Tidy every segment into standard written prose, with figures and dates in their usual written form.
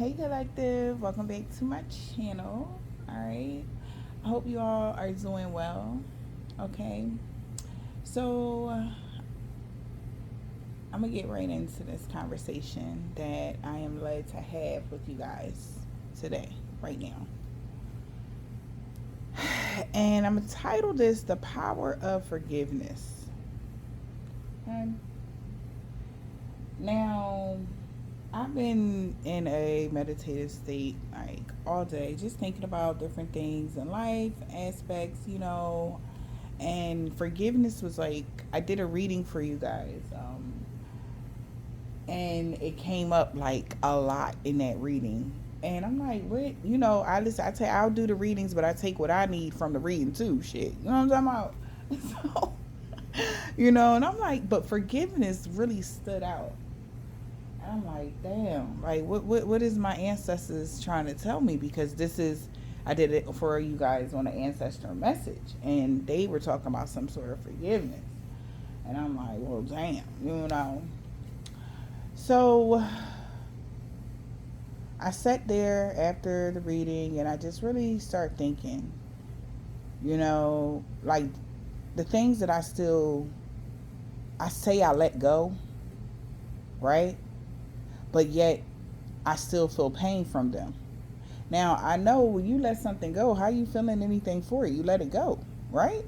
Hey collective, welcome back to my channel. All right, I hope you all are doing well. Okay, so I'm gonna get right into this conversation that I am led to have with you guys today, right now. And I'm gonna title this "The Power of Forgiveness." Okay. Now, I've been in a meditative state like all day, just thinking about different things in life, aspects, and forgiveness was like, I did a reading for you guys, and it came up like a lot in that reading. And I'm like, what? I listen, I tell you, I'll do the readings, but I take what I need from the reading too. Shit. You know what I'm talking about? So, and I'm like, but forgiveness really stood out. I'm like, damn, like what is my ancestors trying to tell me? Because this is, I did it for you guys on an ancestor message, and they were talking about some sort of forgiveness, and I'm like, well, damn. So I sat there after the reading, and I just really start thinking, like the things that I say I let go, right? But yet I still feel pain from them. Now, I know when you let something go, how you feeling anything for it? You let it go, right?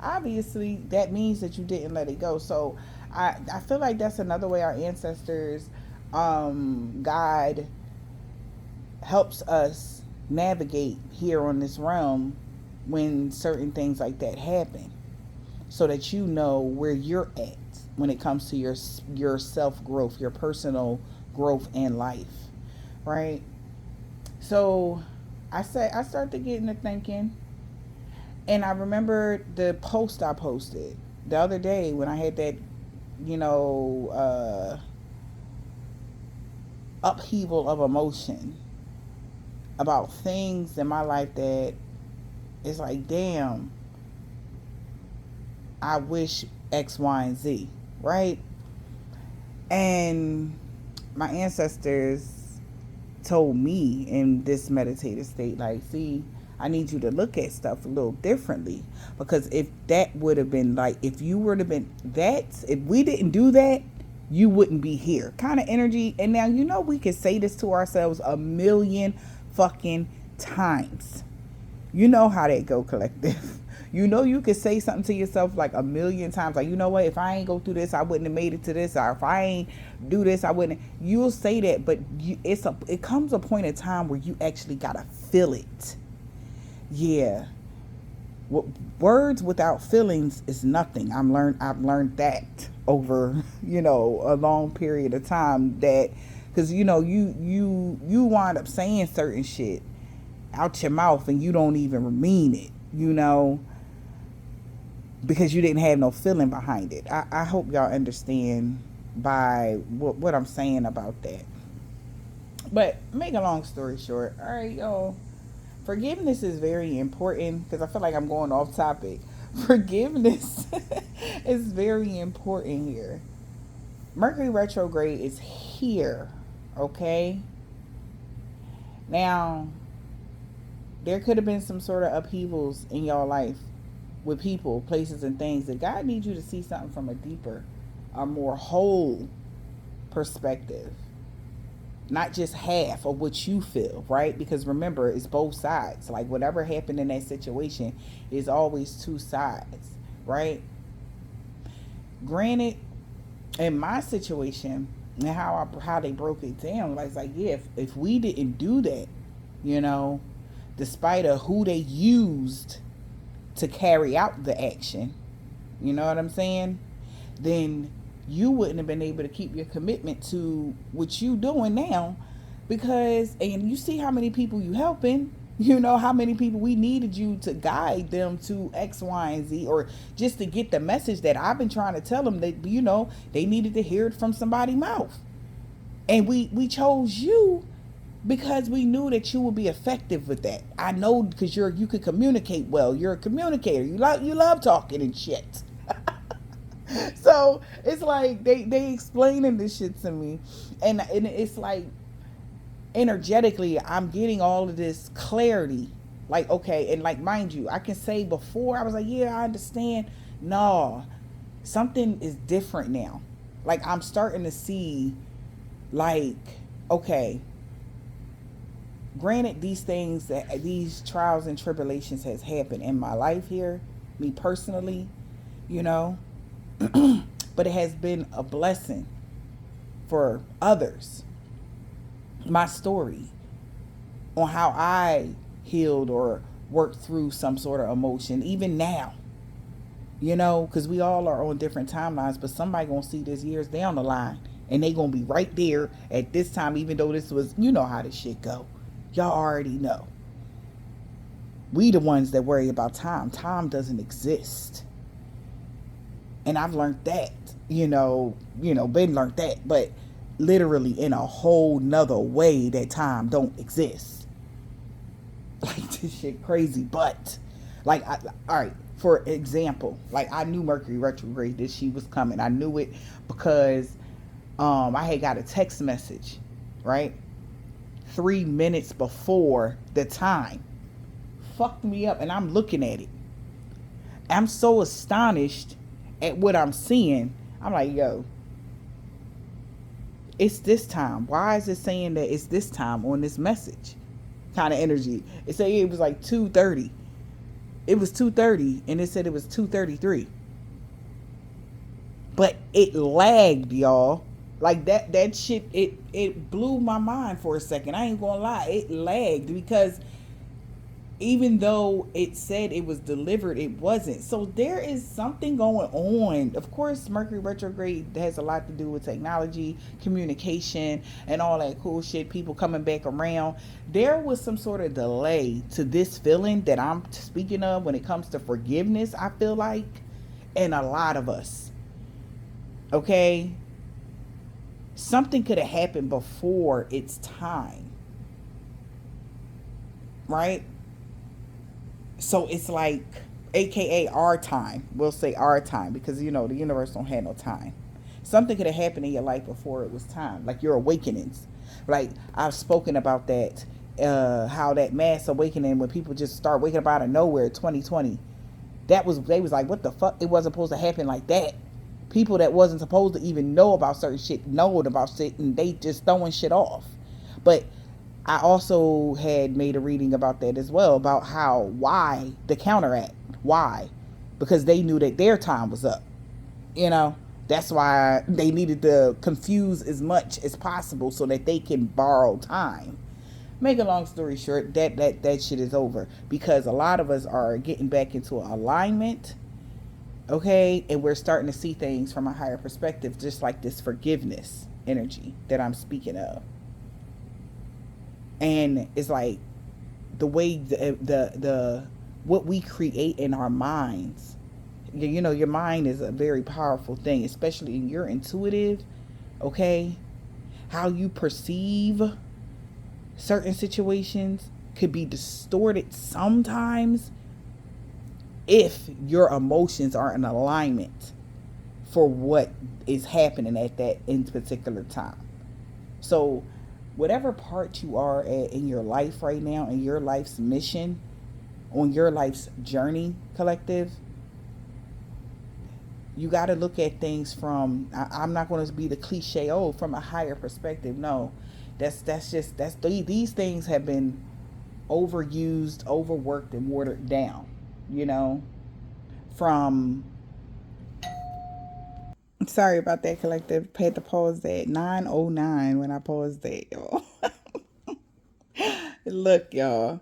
Obviously, that means that you didn't let it go. So I feel like that's another way our ancestors, God helps us navigate here on this realm when certain things like that happen, so that you know where you're at when it comes to your self growth, your personal growth in life, right? So I started getting to thinking, and I remember the post I posted the other day when I had that, you know, uh, upheaval of emotion about things in my life that is like, damn, I wish X, Y, and Z, right? And my ancestors told me in this meditative state, like, see, I need you to look at stuff a little differently. Because if that would have been like, if you would have been that, if we didn't do that, you wouldn't be here. Kind of energy. And now, we can say this to ourselves a million fucking times. You know how that go, collective. You could say something to yourself like a million times, like, you know what, if I ain't go through this, I wouldn't have made it to this, or if I ain't do this, I wouldn't. You'll say that, but it comes a point in time where you actually gotta feel it. Yeah. Words without feelings is nothing. I've learned that over, a long period of time, that because you wind up saying certain shit out your mouth and you don't even mean it, because you didn't have no feeling behind it. I hope y'all understand by what I'm saying about that. But make a long story short, all right, y'all. Forgiveness is very important, because I feel like I'm going off topic. Forgiveness is very important here. Mercury retrograde is here, okay? Now, there could have been some sort of upheavals in y'all life with people, places, and things that God needs you to see something from a deeper, a more whole perspective. Not just half of what you feel, right? Because remember, it's both sides. Like, whatever happened in that situation is always two sides, right? Granted, in my situation, and how they broke it down, like, it's like, yeah, if we didn't do that, despite of who they used to carry out the action, you know what I'm saying? Then you wouldn't have been able to keep your commitment to what you doing now, because, and you see how many people you helping, how many people we needed you to guide them to X, Y, and Z, or just to get the message that I've been trying to tell them, that they needed to hear it from somebody's mouth. And we chose you because we knew that you would be effective with that. I know, because you could communicate well. You're a communicator. You love talking and shit. So it's like they explaining this shit to me, and it's like, energetically, I'm getting all of this clarity. Like, okay, and like, mind you, I can say before I was like, yeah, I understand. No, something is different now. Like, I'm starting to see, like, okay, granted, these things, that these trials and tribulations has happened in my life here, me personally, you know, but it has been a blessing for others. My story on how I healed or worked through some sort of emotion, even now, you know, because we all are on different timelines, but somebody gonna see this years down the line, and they gonna be right there at this time, even though this was, you know how this shit go. Y'all already know. We the ones that worry about time. Time doesn't exist. And I've learned that, been learned that, but literally in a whole nother way that time don't exist. Like, this shit crazy. But like, all right, for example, like, I knew Mercury retrograde, that she was coming. I knew it because I had got a text message, right, 3 minutes before the time. Fucked me up, and I'm looking at it. I'm so astonished at what I'm seeing. I'm like, yo, it's this time. Why is it saying that it's this time on this message? Kind of energy. It said it was like 2:30. It was 2:30, and it said it was 2:33. But it lagged, y'all. Like, that shit, it blew my mind for a second. I ain't gonna lie. It lagged because even though it said it was delivered, it wasn't. So there is something going on. Of course, Mercury retrograde has a lot to do with technology, communication, and all that cool shit, people coming back around. There was some sort of delay to this feeling that I'm speaking of when it comes to forgiveness, I feel like, and a lot of us. Okay? Something could have happened before its time. Right? So it's like, AKA our time. We'll say our time because, the universe don't have no time. Something could have happened in your life before it was time. Like your awakenings. Like, I've spoken about that. How that mass awakening, when people just start waking up out of nowhere, 2020. They was like, what the fuck? It wasn't supposed to happen like that. People that wasn't supposed to even know about certain shit knowed about shit, and they just throwing shit off. But I also had made a reading about that as well, about why the counteract. Why? Because they knew that their time was up. That's why they needed to confuse as much as possible so that they can borrow time. Make a long story short, that shit is over because a lot of us are getting back into alignment, okay? And we're starting to see things from a higher perspective, just like this forgiveness energy that I'm speaking of. And it's like the way the what we create in our minds. Your mind is a very powerful thing, especially when you're intuitive, okay? How you perceive certain situations could be distorted sometimes if your emotions are in alignment for what is happening at that in particular time. So whatever part you are at in your life right now, in your life's mission, on your life's journey, collective, you got to look at things from, I'm not going to be the cliche, from a higher perspective. No, these things have been overused, overworked, and watered down, from, sorry about that, collective. Had to pause that. 9:09 when I paused that, y'all. Look, y'all.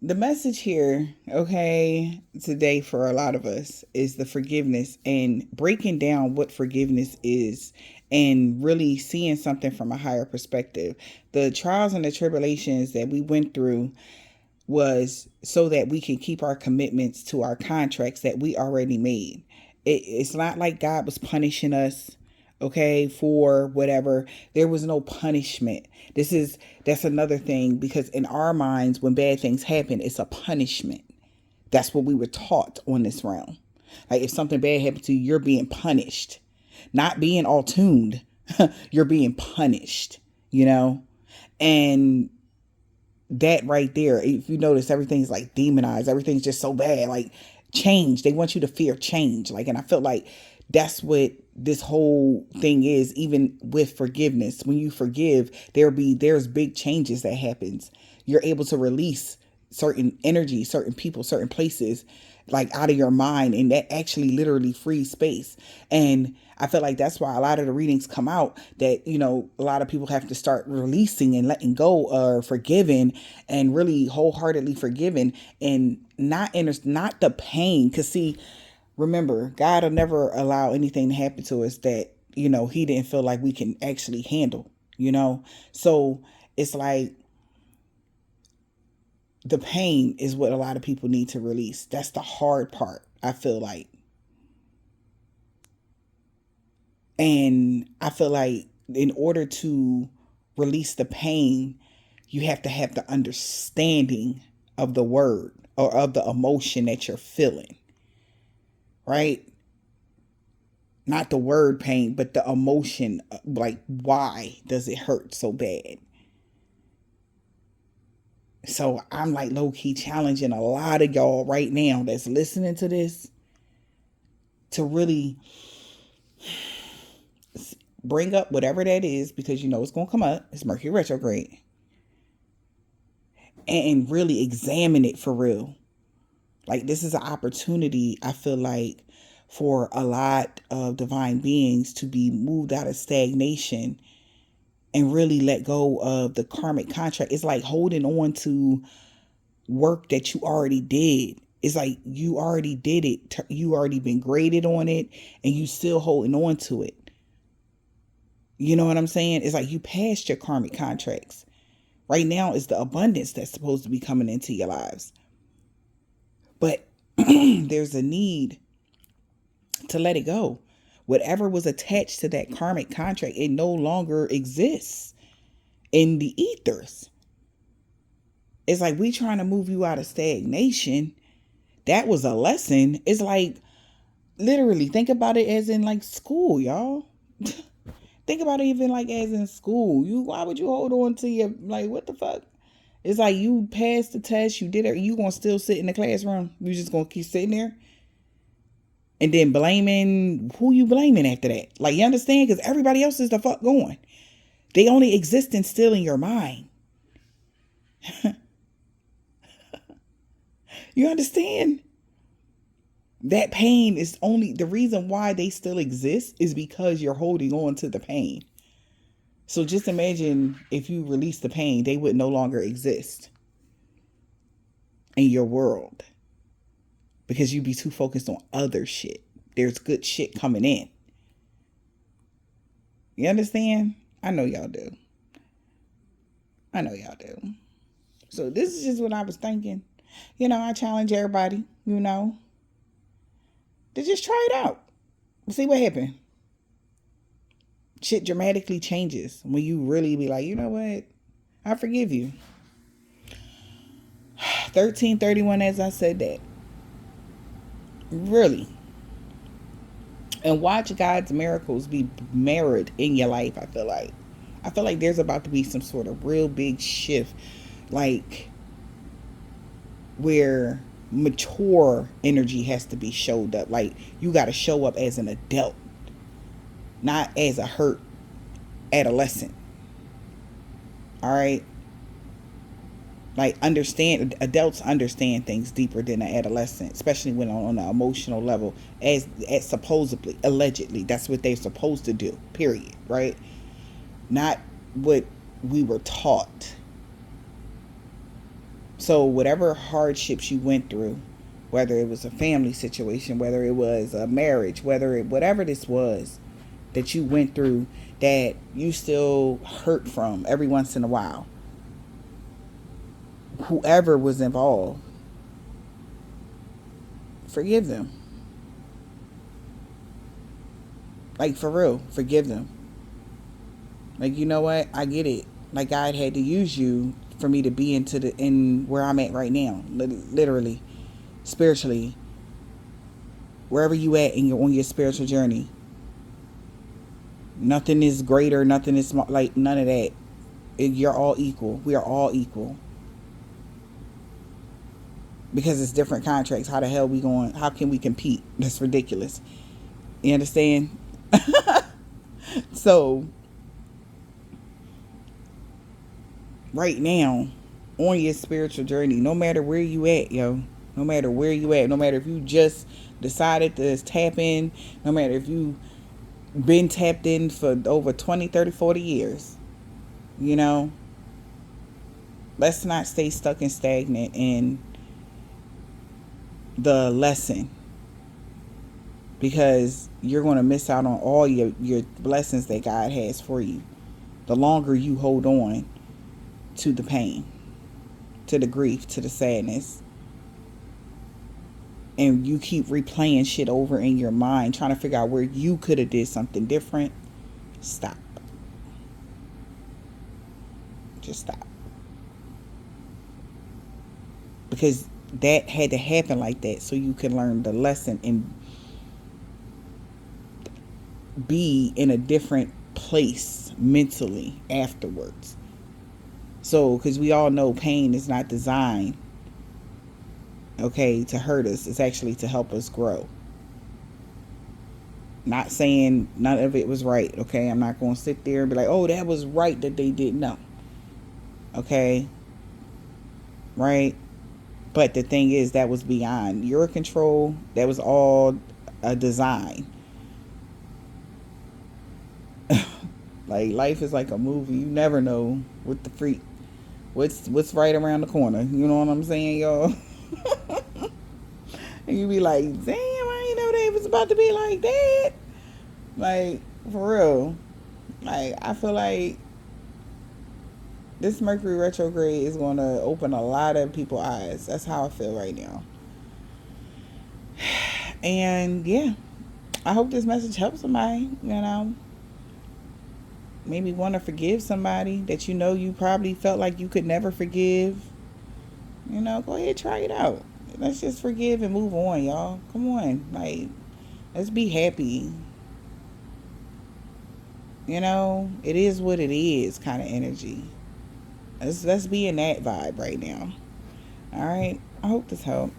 The message here, okay, today for a lot of us is the forgiveness and breaking down what forgiveness is and really seeing something from a higher perspective. The trials and the tribulations that we went through was so that we can keep our commitments to our contracts that we already made. It's not like God was punishing us, okay, for whatever. There was no punishment. That's another thing, because in our minds, when bad things happen, it's a punishment. That's what we were taught on this realm. Like, if something bad happened to you, you're being punished, not being all tuned. You're being punished, And that right there, if you notice, everything's like demonized, everything's just so bad. Like change, they want you to fear change. Like, and I felt like that's what this whole thing is. Even with forgiveness, when you forgive, there's big changes that happens. You're able to release certain energy, certain people, certain places, like out of your mind, and that actually literally frees space. And I feel like that's why a lot of the readings come out that, a lot of people have to start releasing and letting go, or forgiving, and really wholeheartedly forgiving, and not the pain. Cause see, remember, God will never allow anything to happen to us that, he didn't feel like we can actually handle. So it's like, the pain is what a lot of people need to release. That's the hard part, I feel like. And I feel like in order to release the pain, you have to have the understanding of the word or of the emotion that you're feeling, right? Not the word pain, but the emotion, like why does it hurt so bad? So I'm like low key challenging a lot of y'all right now that's listening to this to really bring up whatever that is, because it's going to come up. It's Mercury retrograde. And really examine it for real. Like, this is an opportunity, I feel like, for a lot of divine beings to be moved out of stagnation and really let go of the karmic contract. It's like holding on to work that you already did. It's like you already did it. You already been graded on it, and you still holding on to it. You know what I'm saying? It's like you passed your karmic contracts. Right now is the abundance that's supposed to be coming into your lives. But there's a need to let it go. Whatever was attached to that karmic contract, it no longer exists in the ethers. It's like we trying to move you out of stagnation. That was a lesson. It's like, literally, think about it as in like school, y'all. Think about it even like as in school. Why would you hold on to your, like, what the fuck? It's like you passed the test, you did it, you gonna still sit in the classroom. You just gonna keep sitting there? And then blaming, who you blaming after that? Like, you understand? Because everybody else is the fuck going. They only exist and still in your mind. You understand? That pain is only, the reason why they still exist is because you're holding on to the pain. So just imagine if you release the pain, they would no longer exist in your world. Because you'd be too focused on other shit. There's good shit coming in. You understand? I know y'all do. So this is just what I was thinking. I challenge everybody, to just try it out. See what happens. Shit dramatically changes when you really be like, you know what? I forgive you. 1331, as I said that. Really. And watch God's miracles be mirrored in your life, I feel like. There's about to be some sort of real big shift. Like, where mature energy has to be showed up. Like, you got to show up as an adult, not as a hurt adolescent. All right? Like, adults understand things deeper than an adolescent, especially when on an emotional level, as supposedly, allegedly, that's what they're supposed to do, period, right? Not what we were taught. So whatever hardships you went through, whether it was a family situation, whether it was a marriage, whatever this was that you went through that you still hurt from every once in a while, whoever was involved, forgive them. Like, for real, forgive them. Like, you know what? I get it. Like, God had to use you for me to be in where I'm at right now. Literally, spiritually, wherever you at on your spiritual journey. Nothing is greater. Nothing is small. Like, none of that. You're all equal. We are all equal. Because it's different contracts. How the hell we going? How can we compete? That's ridiculous. You understand? So right now, on your spiritual journey, no matter where you at, yo, no matter where you at, no matter if you just decided to tap in, no matter if you been tapped in for over 20, 30, 40 years, you know, let's not stay stuck and stagnant in the lesson, because you're going to miss out on all your blessings that God has for you the longer you hold on to the pain, to the grief, to the sadness, and you keep replaying shit over in your mind trying to figure out where you could have did something different. Stop. Just stop. Because that had to happen like that so you can learn the lesson and be in a different place mentally afterwards. So, because we all know pain is not designed, okay, to hurt us. It's actually to help us grow. Not saying none of it was right, okay? I'm not going to sit there and be like, oh, that was right that they didn't know. Okay? Right? But the thing is, that was beyond your control. That was all a design. Like, life is like a movie. You never know what the freak, what's right around the corner. You know what I'm saying, y'all? And you be like, damn, I didn't know they was about to be like that. Like, for real. Like, I feel like this Mercury retrograde is going to open a lot of people's eyes. That's how I feel right now. And yeah, I hope this message helps somebody, you know. Maybe want to forgive somebody that you know you probably felt like you could never forgive. You know, go ahead, try it out. Let's just forgive and move on, y'all. Come on. Like, let's be happy. You know, it is what it is kind of energy. Let's be in that vibe right now. All right. I hope this helped.